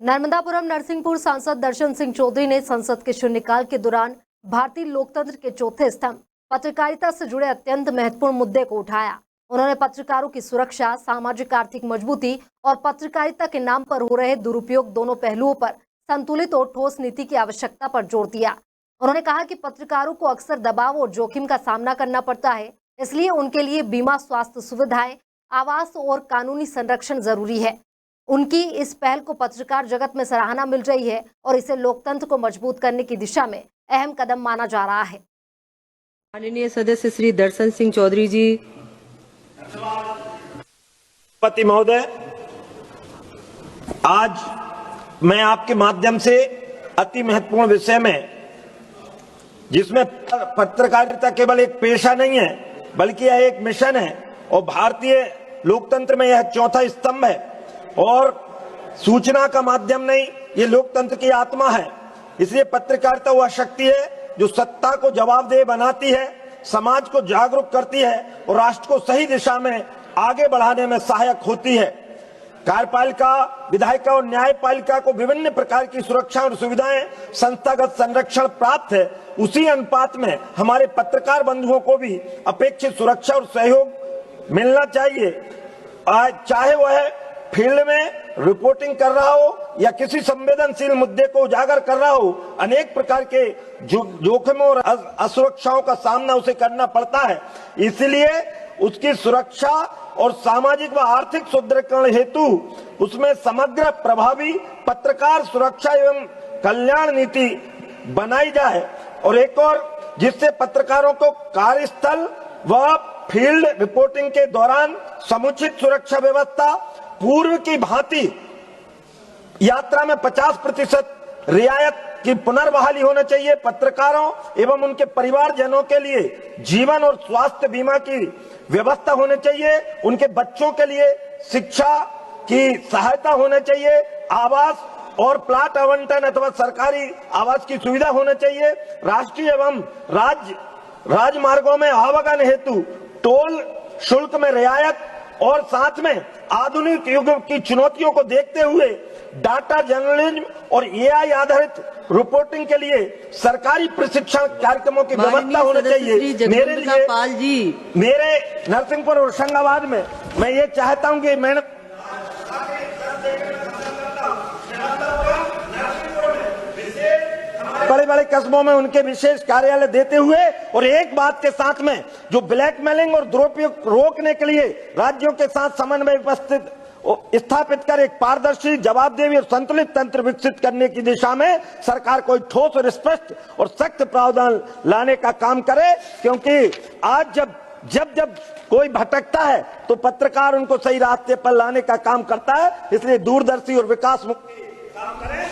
नर्मदापुरम नरसिंहपुर सांसद दर्शन सिंह चौधरी ने संसद के शून्यकाल के दौरान भारतीय लोकतंत्र के चौथे स्तंभ पत्रकारिता से जुड़े अत्यंत महत्वपूर्ण मुद्दे को उठाया। उन्होंने पत्रकारों की सुरक्षा, सामाजिक आर्थिक मजबूती और पत्रकारिता के नाम पर हो रहे दुरुपयोग दोनों पहलुओं पर संतुलित और ठोस नीति की आवश्यकता पर जोर दिया। उन्होंने कहा कि पत्रकारों को अक्सर दबाव और जोखिम का सामना करना पड़ता है, इसलिए उनके लिए बीमा, स्वास्थ्य सुविधाएं, आवास और कानूनी संरक्षण जरूरी है। उनकी इस पहल को पत्रकार जगत में सराहना मिल रही है और इसे लोकतंत्र को मजबूत करने की दिशा में अहम कदम माना जा रहा है। माननीय सदस्य श्री दर्शन सिंह चौधरी जी। पति महोदय, आज मैं आपके माध्यम से अति महत्वपूर्ण विषय में, जिसमें पत्रकारिता केवल एक पेशा नहीं है बल्कि यह एक मिशन है और भारतीय लोकतंत्र में यह चौथा स्तंभ है और सूचना का माध्यम नहीं, ये लोकतंत्र की आत्मा है। इसलिए पत्रकारिता वह शक्ति है जो सत्ता को जवाबदेह बनाती है, समाज को जागरूक करती है और राष्ट्र को सही दिशा में आगे बढ़ाने में सहायक होती है। कार्यपालिका, विधायिका और न्यायपालिका को विभिन्न प्रकार की सुरक्षा और सुविधाएं, संस्थागत संरक्षण प्राप्त है, उसी अनुपात में हमारे पत्रकार बंधुओं को भी अपेक्षित सुरक्षा और सहयोग मिलना चाहिए। चाहे वह फील्ड में रिपोर्टिंग कर रहा हो या किसी संवेदनशील मुद्दे को उजागर कर रहा हो, अनेक प्रकार के जोखिमों और असुरक्षाओं का सामना उसे करना पड़ता है। इसलिए उसकी सुरक्षा और सामाजिक व आर्थिक सुदृढ़ीकरण हेतु उसमें समग्र प्रभावी पत्रकार सुरक्षा एवं कल्याण नीति बनाई जाए और एक और, जिससे पत्रकारों को कार्यस्थल व फील्ड रिपोर्टिंग के दौरान समुचित सुरक्षा व्यवस्था, पूर्व की भांति यात्रा में 50% रियायत की पुनर्बहाली होना चाहिए। पत्रकारों एवं उनके परिवारजनों के लिए जीवन और स्वास्थ्य बीमा की व्यवस्था होनी चाहिए। उनके बच्चों के लिए शिक्षा की सहायता होनी चाहिए। आवास और प्लाट आवंटन अथवा सरकारी आवास की सुविधा होनी चाहिए। राष्ट्रीय एवं राजमार्गों में आवागमन हेतु टोल शुल्क में रियायत और साथ में आधुनिक युग की चुनौतियों को देखते हुए डाटा जर्नलिज्म और एआई आधारित रिपोर्टिंग के लिए सरकारी प्रशिक्षण कार्यक्रमों की व्यवस्था होनी चाहिए। मेरे लिए, मेरे नरसिंहपुर और होशंगाबाद में मैं ये चाहता हूं कि मैंने बड़े बड़े कस्बों में उनके विशेष कार्यालय देते हुए और एक बात के साथ में जो ब्लैकमेलिंग और दुरुपयोग रोकने के लिए राज्यों के साथ समन्वय स्थापित कर एक पारदर्शी, जवाबदेही और संतुलित तंत्र विकसित करने की दिशा में सरकार कोई ठोस और स्पष्ट और सख्त प्रावधान लाने का काम करे। क्योंकि आज जब कोई भटकता है तो पत्रकार उनको सही रास्ते पर लाने का काम करता है। इसलिए दूरदर्शी और विकास मुखी काम करें।